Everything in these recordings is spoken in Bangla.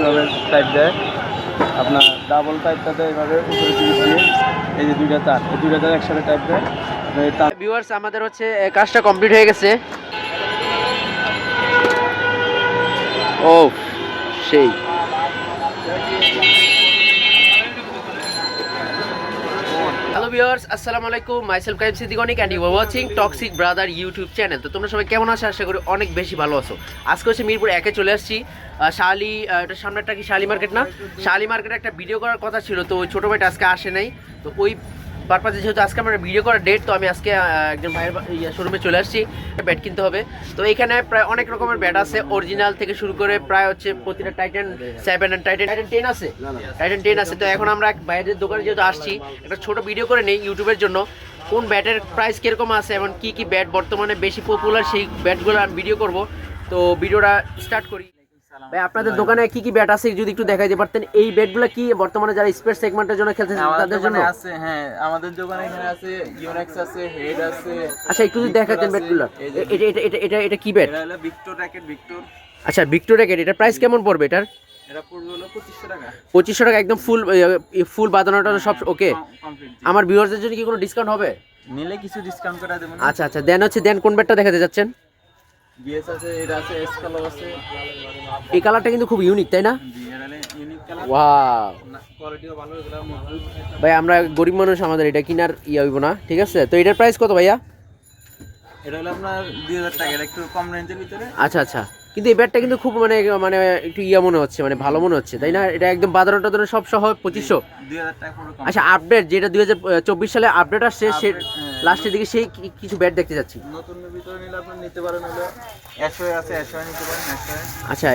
এইভাবে টাইপ দেয়, আপনার ডাবল টাইপটাতে এইভাবে উপরে তিরিশ দিয়ে এই যে দুইটা তার, এই দুইটা তার একসাথে টাইপ দেয়। ভিউয়ার্স আমাদের হচ্ছে কাজটা কমপ্লিট হয়ে গেছে। ও সেই হ্যালো ভিউয়ার্স, আসসালামু আলাইকুম। মাইসেলফ কাইম সিদ্দিকনিক and you are watching toxic brother YouTube channel. তো তোমরা সবাই কেমন আছো? আশা করি অনেক বেশি ভালো আছো। আজকে হচ্ছে মিরপুর একে চলে আসছি। শালি, এটা সামনেরটা কি শালি মার্কেট না? শালি মার্কেটে একটা ভিডিও করার কথা ছিল, তো ওই ছোটো ভাইটা আজকে আসে নাই। তো ওই পারপাসে যেহেতু আজকে আমার ভিডিও করার ডেট, তো আমি আজকে একজন ভাইয়ের শোরুমে চলে আসছি, ব্যাট কিনতে হবে। তো এখানে প্রায় অনেক রকমের ব্যাট আছে, অরিজিনাল থেকে শুরু করে প্রায় হচ্ছে প্রতিটা টাইটান 7 অ্যান্ড টাইটান 10 আছে, টাইটান 10 আছে। তো এখন আমরা বাইরের দোকানে যেহেতু আসছি, একটা ছোট ভিডিও করে নেই ইউটিউবের জন্য, কোন ব্যাটের প্রাইস কীরকম আছে এবং কী কী ব্যাট বর্তমানে বেশি পপুলার, সেই ব্যাটগুলো আমি ভিডিও করব। তো ভিডিওটা স্টার্ট করি। ভাই আপনাদের দোকানে কি কি ব্যাট আছে যদি একটু দেখাইতে পারতেন? এই ব্যাটগুলো কি বর্তমানে যারা স্পোর্টস সেগমেন্টের জন্য খেলতে তাদের জন্য আছে? হ্যাঁ, আমাদের দোকানে এখানে আছে ইউনেক্স আছে, হেড আছে। আচ্ছা একটু যদি দেখাতেন ব্যাটগুলো। এটা এটা এটা এটা এটা কি ব্যাট? এটা হলো ভিক্টর র্যাকেট, ভিক্টর। আচ্ছা ভিক্টর র্যাকেট, এটার প্রাইস কেমন পড়বে এটার? এটা পড়বে হলো 2500 টাকা। 2500 টাকা একদম ফুল বাঁধানোটা সব ওকে? কমপ্লিট। আমার ভিউয়ারদের জন্য কি কোনো ডিসকাউন্ট হবে? নিলে কিছু ডিসকাউন্ট করে দেব। আচ্ছা আচ্ছা, দেন কোন ব্যাটটা দেখাতে যাচ্ছেন? বিএস আছে, এটা আছে, এস কালার আছে। এই কালারটা কিন্তু খুব ইউনিক, তাই না? জি, এটা হলো ইউনিক কালার। ওয়াও, কোয়ালিটিও ভালো, এগুলো মজবুত। ভাই আমরা গরিব মানুষ, আমাদের এটা কিনার হইব না, ঠিক আছে? তো এটার প্রাইস কত ভাইয়া? এটা হলো আপনার 2000 টাকা, এটা একটু কম রেঞ্জের ভিতরে। আচ্ছা আচ্ছা, কিন্তু এই ব্যাটটা কিন্তু খুব মানে মানে একটু মনে হচ্ছে, মানে ভালো মনে হচ্ছে, তাই না? এটা একদম বাজার টাদানো সব সহ 2500। 2000 টাকা পুরো কম। আচ্ছা আপডেট যেটা 2024 সালে আপডেট আসছে, সে লাস্টের দিকে সেই কিছু ব্যাট দেখতে যাচ্ছি। নতুনের ভিতরে নিলে আপনি নিতে পারেন, হলো অ্যাশোয় আছে, অ্যাশোয় নিতে পারেন, অ্যাশোয়। আচ্ছা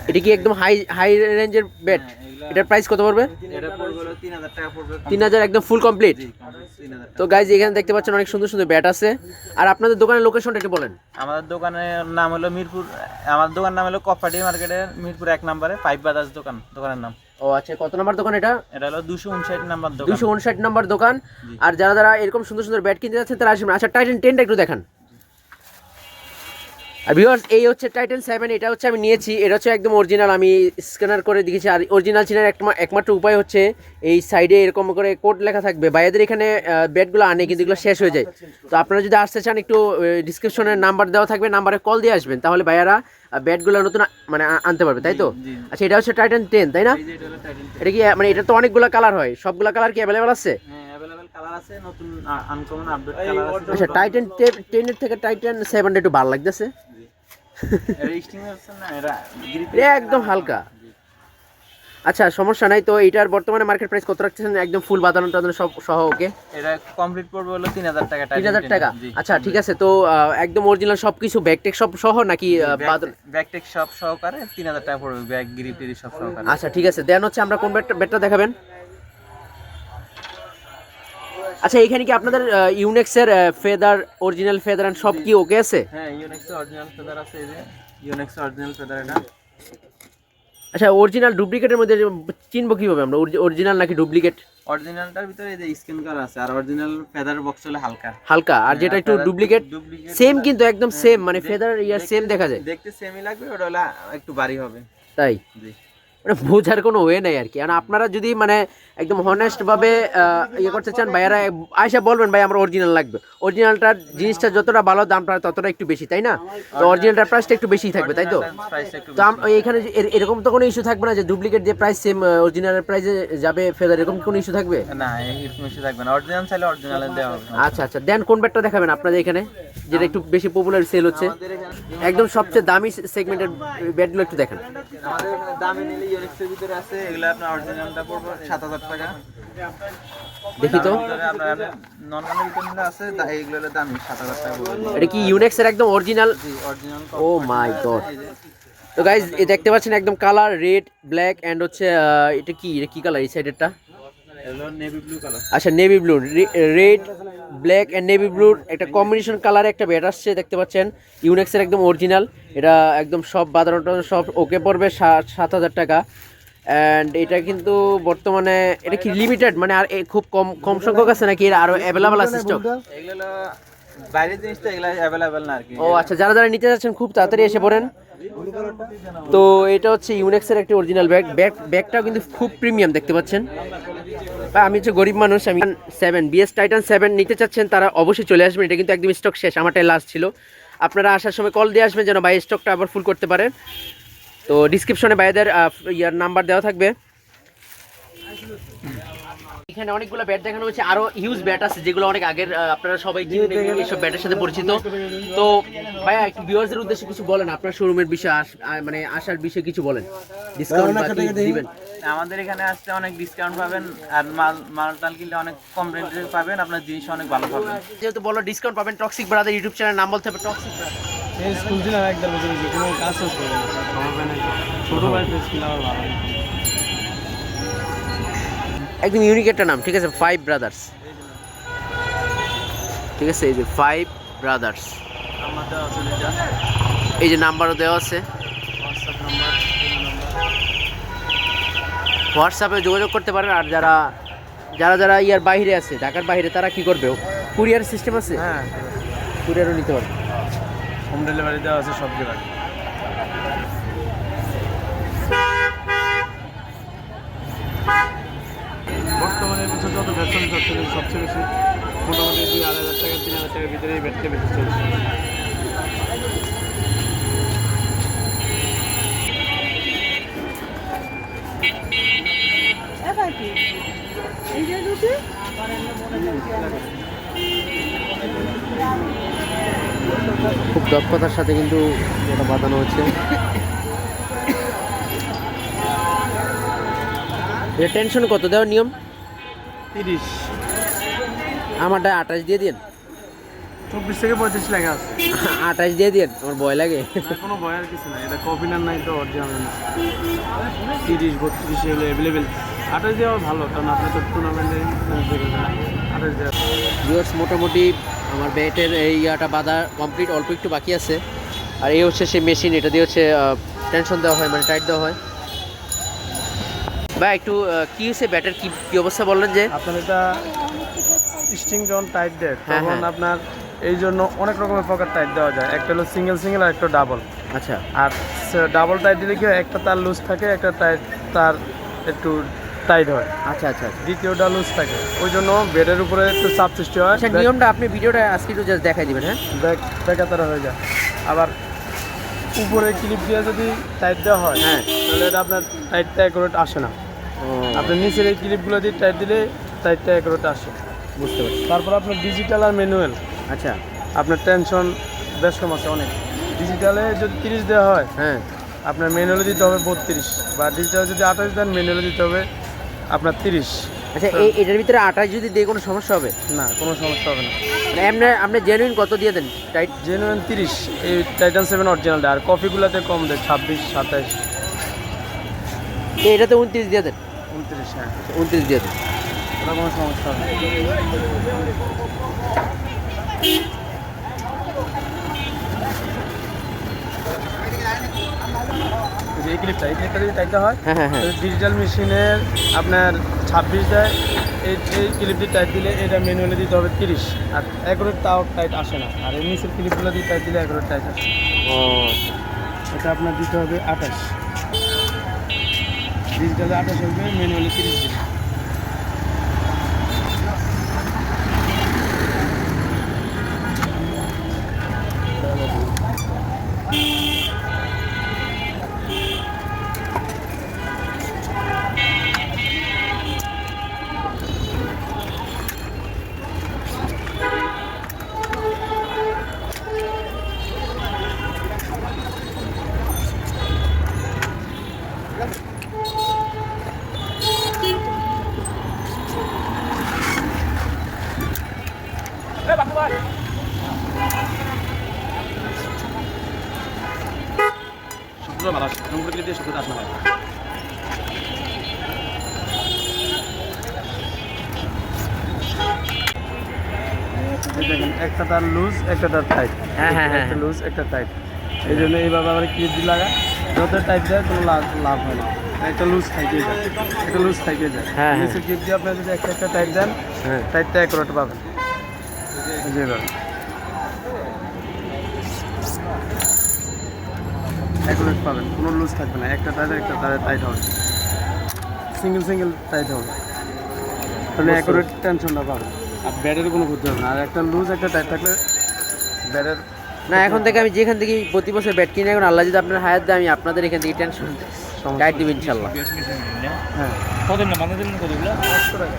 এটা কি একদম হাই রেঞ্জের ব্যাট? এটার প্রাইস কত পড়বে? এটা পড়বে হলো 3000 টাকা পড়বে। 3000 একদম ফুল কমপ্লিট। জি, 3000 তো গাইজ এখানে দেখতে পাচ্ছেন অনেক সুন্দর সুন্দর ব্যাট আছে। আর আপনাদের দোকানের লোকেশনটা একটু বলেন। আমাদের দোকানের নাম হলো মিরপুর, আমাদের দোকানের নাম হলো কপাটি মার্কেটের মিরপুর 1 নম্বরে 5 বাজাজ দোকানের নাম। ও আচ্ছা, কত নম্বর দোকান এটা? এটা হলো 259 নম্বর দোকান। 259 নম্বর দোকান। আর যারা যারা এরকম সুন্দর সুন্দর ব্যাট কিনতে যাচ্ছেন তারা আসবেন। আচ্ছা টাইটান 10টা একটু দেখান। আর ভিউয়ার্স এই হচ্ছে টাইটান 7, এটা হচ্ছে আমি নিয়েছি, এটা হচ্ছে একদম অরিজিনাল, আমি স্ক্যানার করে দেখেছি। আর অরিজিনাল চেনার একমাত্র উপায় হচ্ছে এই সাইডে এরকম করে কোড লেখা থাকবে। ভাইয়াদের এখানে ব্যাটগুলো আনে কিন্তু এগুলো শেষ হয়ে যায়। তো আপনারা যদি আসতে চান একটু ডিসক্রিপশনে নাম্বার দেওয়া থাকবে, নাম্বারে কল দিয়ে আসবেন, তাহলে ভাইয়ারা ব্যাটগুলো নতুন মানে আনতে পারবে, তাই তো? আচ্ছা এটা হচ্ছে টাইটান 10, তাই না? এটা কি মানে এটা তো অনেকগুলো কালার হয়, সবগুলো কালার কি অ্যাভেলেবেল আছে? হ্যাঁ, अवेलेबल কালার আছে, নতুন আনকমন আপডেট কালার আছে। আচ্ছা টাইটান 10 এর থেকে টাইটান 7 একটু ভালো লাগতেছে। এটা স্টিং আছে না, এটা গ্রিপ এটা একদম হালকা। আচ্ছা সমস্যা নাই। তো এটার বর্তমানে মার্কেট প্রাইস কত রাখতেছেন একদম ফুল বাঁধানো টাধানো সব সহ? ওকে, এটা কমপ্লিট পড়বে হলো 3000 টাকা। 3000 টাকা। আচ্ছা ঠিক আছে। তো একদম অরিজিনাল সবকিছু ব্যাকটেক সব সহ নাকি ব্যাকটেক সব সহকারে 3000 টাকা পড়বে, ব্যাক গ্রিপ টিরি সব সহকারে। আচ্ছা ঠিক আছে। দেন হচ্ছে আমরা কোন ব্যাটটা দেখাবেন? আচ্ছা এখানে কি আপনাদের ইউনেক্সের ফেদার, অরিজিনাল ফেদার এন্ড সব কি ওকে আছে? হ্যাঁ, ইউনেক্স অরিজিনাল ফেদার আছে, এই যে ইউনেক্স অরিজিনাল ফেদার এটা। আচ্ছা অরিজিনাল ডুপ্লিকেটের মধ্যে চিনবো কিভাবে আমরা অরিজিনাল নাকি ডুপ্লিকেট? অরিজিনালটার ভিতরে এই যে স্ক্যান করা আছে, আর অরিজিনাল ফেদার বক্স হলো হালকা হালকা, আর যেটা একটু ডুপ্লিকেট সেম, কিন্তু একদম সেম, মানে ফেদার সেম দেখা যায়, দেখতে সেমই লাগবে, ওটা হলো একটু ভারী হবে। তাই জি, মানে বোঝার কোনো ওয়ে নাই আর কি। কারণ আপনারা যদি মানে একদম হনেস্ট ভাবে করতে চান, ভাইয়ারা আয়সা বলবেন ভাই আমার অরিজিনাল লাগবে। অরিজিনালটার জিনিসটা যতটা ভালো দামটা ততটা একটু বেশি, তাই না? তো অরিজিনালটার প্রাইসটা একটু বেশি থাকবে, তাই তো? তো এখানে এরকম তো কোনো ইস্যু থাকবে না যে ডুপ্লিকেট যে প্রাইস সেম অরিজিনালের প্রাইসে যাবে ফেদার, এরকম কোনো ইস্যু থাকবে না, এরকম ইস্যু থাকবে না। অরিজিনাল চাইলে অরিজিনালে দেওয়া হবে। আচ্ছা আচ্ছা, দেন কোন ব্যাটটা দেখাবেন আপনাদের এখানে যেটা একটু বেশি পপুলার সেল হচ্ছে? একদম সবচেয়ে দামি সেগমেন্টের ব্যাটগুলো একটু দেখেন। আমাদের এখানে দামি নিলে ইউনিক্সের ভিতরে আছে, এগুলো আপনার অরিজিনালটা পড়বে 7000 টাকা। দেখি তো, আপনার নরমাল ভিতরে নিলে আছে, এইগুলো হলো দামি 7000 টাকা পড়বে। এটা কি ইউনেক্সের একদম অরিজিনাল? জি, অরিজিনাল। ও মাই গড। তো গাইজ এই দেখতে পাচ্ছেন একদম কালার রেড ব্ল্যাক এন্ড হচ্ছে এটা কি কালার এই সাইডেরটা? হলো নেভি ব্লু কালার। আচ্ছা navy blue, red black and navy ব্লুর একটা কম্বিনেশন কালারে একটা ব্যাট আসছে, দেখতে পাচ্ছেন ইউনেক্সের একদম অরিজিনাল। এটা একদম সব বাজারটা সব ওকে পড়বে 7000 টাকা। অ্যান্ড এটা কিন্তু বর্তমানে এটা কি লিমিটেড, মানে আর খুব কম কম সংখ্যক আছে নাকি এর আরো অ্যাভেলেবল আছে স্টক? এগুলো বাইরের জিনিসটা, এগুলো অ্যাভেলেবল না আর কি। ও আচ্ছা, যারা যারা নিতে যাচ্ছেন খুব তাড়াতাড়ি এসে পড়েন। তো এটা হচ্ছে ইউনেক্সের একটা অরিজিনাল ব্যাগটাও কিন্তু খুব প্রিমিয়াম দেখতে পাচ্ছেন। ভাই আমি হচ্ছে গরিব মানুষ, আমি 7 বিএস টাইটান 7 নিতে চাচ্ছেন তারা অবশ্যই চলে আসবেন। এটা কিন্তু একদম স্টক শেষ, আমারটাই লাস্ট ছিল। আপনারা আসার সময় কল দিয়ে আসবেন যেন ভাই স্টকটা আবার ফুল করতে পারেন। তো ডিসক্রিপশনে ভাইদের ইয়ার নাম্বার দেওয়া থাকবে। এখানে অনেকগুলো ব্যাট দেখানো হচ্ছে, আরো হিউজ ব্যাট আছে যেগুলো অনেক আগের, আপনারা সবাই এইসব ব্যাটের সাথে পরিচিত। তো ভাইয়া একটু ভিউয়ার্সদের উদ্দেশ্যে কিছু বলেন, আপনার শোরুমের বিষয়ে মানে আসার বিষয়ে কিছু বলেন, ডিসকাউন্ট দিবেন। আমাদের এখানে আসতে অনেক ডিসকাউন্ট পাবেন, আর মাল কিনলে অনেক কম রেটে পাবেন, আপনার জিনিস অনেক ভালো পাবেন। যেহেতু বলো ডিসকাউন্ট পাবেন, টক্সিক ব্রাদার ইউটিউব চ্যানেল নাম বলতে হবে টক্সিক ব্রাদার। এই স্কুল দিলাম একদম কোনো কাজ করবে না, ছোট ভাই স্কুল আমার ভালো। একদম ইউনিক একটা নাম, ঠিক আছে, 5 ব্রাদার্স, ঠিক আছে, এই যে 5 ব্রাদার্স, নাম্বার দেওয়া আছে দুইটা, এই যে নাম্বারও দেওয়া আছে, হোয়াটসঅ্যাপ নাম্বার, হোয়াটসঅ্যাপে যোগাযোগ করতে পারেন। আর যারা যারা যারা ইয়ার বাইরে আছে, ঢাকার বাইরে, তারা কি করবে, কুরিয়ার সিস্টেম আছে, হ্যাঁ কুরিয়ারও নিতে পারবে। হোম ডেলিভারি দেওয়া আছে সব জায়গায়। বর্তমানে বছর যত ফ্যাশন চলছে সবচেয়ে বেশি মোটামুটি 2,500 টাকা 3,000 টাকার ভিতরে এই ব্যাটটা বেশি চলছে। খুব দক্ষতার সাথে কিন্তু এটা বাঁধানো হচ্ছে। এটা টেনশন কত দেওয়ার নিয়ম? 30, আমারটা 28 দিয়ে দিন, 24 থেকে 35 লেখা আছে। 28 দিয়ে দিন, আমার ভয় লাগে। কোনো ভয়ের কিছু নাই, এটা কপিনার নাই তো অরিজিনাল। 30, 32 এগুলো অ্যাভেলেবেল। 28 দেওয়া ভালো, কারণ আপনি তো টুর্নামেন্টে 28 দেওয়া। ভিউয়ার্স মোটামুটি আমার ব্যাটের এই ইয়াটা বাঁধা কমপ্লিট, অল্প একটু বাকি আছে। আর এই হচ্ছে সেই মেশিন, এটা দিয়ে হচ্ছে টেনশন দেওয়া হয়, মানে টাইট দেওয়া হয়। বা একটু কি হয়েছে ব্যাটের কি অবস্থা বললেন যে? আপনার এটা স্ট্রিং যখন টাইট দেয় হ্যাঁ, তখন হ্যাঁ। আপনার এই জন্য অনেক রকমের প্রকার টাইট দেওয়া যায়। একটা হলো সিঙ্গেল আর একটা ডাবল। আচ্ছা, আর ডাবল টাইট দিলে কি হয়, একটা তার লুজ থাকে, একটা তার একটু টাইট হয়, আচ্ছা, আচ্ছা, আচ্ছা। দ্বিতীয়টা লুজ থাকে, ওই জন্য বেডের উপরে একটু চাপ সৃষ্টি হয়। আচ্ছা, নিয়মটা আপনি ভিডিওটা আজকে একটু জাস্ট দেখাই দিবেন। হ্যাঁ, বেকাতারা হয়ে যায়। আবার উপরে ক্লিপ দিয়ে যদি টাইট দেওয়া হয়, হ্যাঁ, তাহলে এটা আপনার টাইটটা অ্যাকুরেট আসে না। ও, আপনি নিচের এই ক্লিপগুলো দিয়ে টাইট দিলে টাইটটা অ্যাকুরেট আসে। বুঝতে পারছি। তারপর আপনার ডিজিটাল আর ম্যানুয়াল, আচ্ছা, আপনার টেনশন বেশ কম আছে অনেক। ডিজিটালে যদি 30 দেওয়া হয়, হ্যাঁ, আপনার ম্যানুয়ালে দিতে হবে 32, বা ডিজিটালে যদি 28 দেন ম্যানুয়ালে দিতে হবে আপনার 30। আচ্ছা, এটার ভিতরে 28 যদি দিয়ে কোনো সমস্যা হবে? না, কোনো সমস্যা হবে না। মানে আপনি জেনুইন কত দিয়ে দেন টাইট? জেনুইন 30 এই টাইটান 7 অরিজিনালটা, আর কপিগুলোতে কম দেয় 26, 27। এটাতে 29 দিয়ে দেন, 29, হ্যাঁ, 29 দিয়ে দেন। ওটা কোনো সমস্যা হবে না। এই ক্লিপটা যদি টাইটটা হয়, হ্যাঁ, হ্যাঁ, হ্যাঁ। ডিজিটাল মেশিনের আপনার 26 দেয়, এই ক্লিপ দিয়ে টাইট দিলে এটা ম্যানুয়ালি দিতে হবে 30, আর অ্যাকুরেট তাও টাইট আসে না। আর এই নিচের ক্লিপগুলো দিয়ে টাইট দিলে অ্যাকুরেট টাইট আসে। ও, এটা আপনার দিতে হবে 28, ডিজিটালে 28 হবে, ম্যানুয়ালি 30 দিবে। শব্দটা ভালো আসে, রং করে দিয়ে শব্দটা আসে না। দেখেন একটা তার লুজ, একটা তার টাইট। হ্যাঁ, হ্যাঁ, হ্যাঁ। একটা লুজ, একটা টাইট। এই জন্য এইভাবে আমার ক্লিপ দিয়ে লাগা, যত টাইট দেয় কোনো লাভ হয় না। একটা লুজ থাইকে যায়, একটা লুজ থাইকে যায়। হ্যাঁ, হ্যাঁ। নিচে ক্লিপ দিয়ে আপনার যদি একটা টাইট দেন, হ্যাঁ, টাইটটা অ্যাকুরেট পাবেন। যেভাবে অ্যাকুরেট পাবেন, কোনো লুজ থাকবে না, একটা টাইট হবে, সিঙ্গেল টাইট হবে, তাহলে অ্যাকুরেট টেনশনটা পাবেন আর ব্যাটের কোনো ক্ষতি হবে না। আর একটা লুজ একটা টাইট থাকলে ব্যাটের না এখন থেকে আমি যেখান থেকে প্রতি বছর ব্যাট কিনে এখন আল্লাহ যদি আপনার হায়াত দেয় আমি আপনাদের এখান থেকে টেনশন গাইড দিব ইনশাল্লাহ। হ্যাঁ কত না বাংলা দিলেন কতগুলো? 500 টাকা।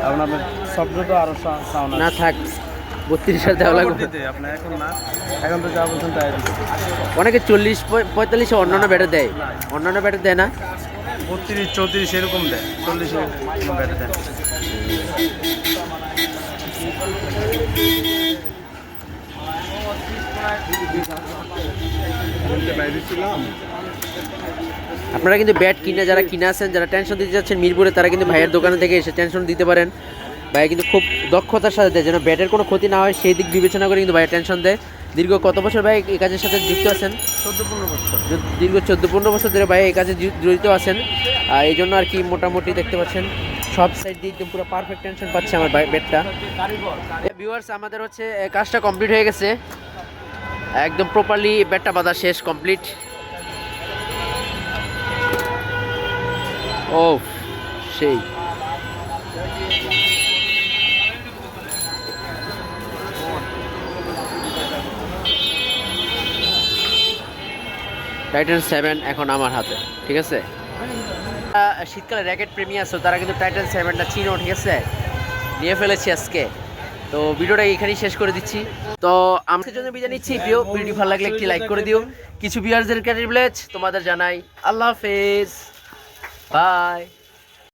এখন আপনার শব্দ তো আরও সাউন্ড না থাক 32,000 দেওয়া লাগবে। আপনার এখন না, এখন তো যা বলছেন তাই দিচ্ছি। অনেকে 40-45 অন্যান্য ব্যাটে দেয়, অন্যান্য ব্যাটে দেয় না। 32-34 এরকম দেয়, 40 কোনো ব্যাটে দেয়। আপনারা কিন্তু ব্যাট কিনে যারা কিনে আছেন, যারা টেনশন দিতে যাচ্ছেন মিরপুরে, তারা কিন্তু ভাইয়ের দোকানে থেকে এসে টেনশন দিতে পারেন। ভাই কিন্তু খুব দক্ষতার সাথে দেয়, যেন ব্যাটের কোনো ক্ষতি না হয় সেই দিক বিবেচনা করে কিন্তু ভাইয়ের টেনশন দেয়। দীর্ঘ কত বছর ভাই এই কাজের সাথে যুক্ত আছেন? 14-15 বছর। দীর্ঘ 14-15 বছর ধরে ভাই এই কাজে জড়িত আছেন। এই জন্য আর কি মোটামুটি দেখতে পাচ্ছেন সব সাইড দিয়ে একদম পুরো পারফেক্ট টেনশন পাচ্ছে আমার ব্যাটটা। ভিউয়ার্স আমাদের হচ্ছে কাজটা কমপ্লিট হয়ে গেছে, একদম প্রপারলি ব্যাটটা বাঁধা শেষ, কমপ্লিট। ও সেই টাইটান 7 এখন আমার হাতে, ঠিক আছে। শীতকালে র্যাকেট প্রেমী আছো তারা কিন্তু টাইটান 7টা চিনো, ঠিক আছে, নিয়ে ফেলেছি আজকে। তো ভিডিওটা এখানেই শেষ করে দিচ্ছি। তো আমাদের জন্য বিদায় নিচ্ছি। ভিডিও ভালো লাগলে একটি লাইক করে দিও। কিছু ভিউয়ারদের কাছে তোমাদের জানাই আল্লাহ হাফেজ, বাই।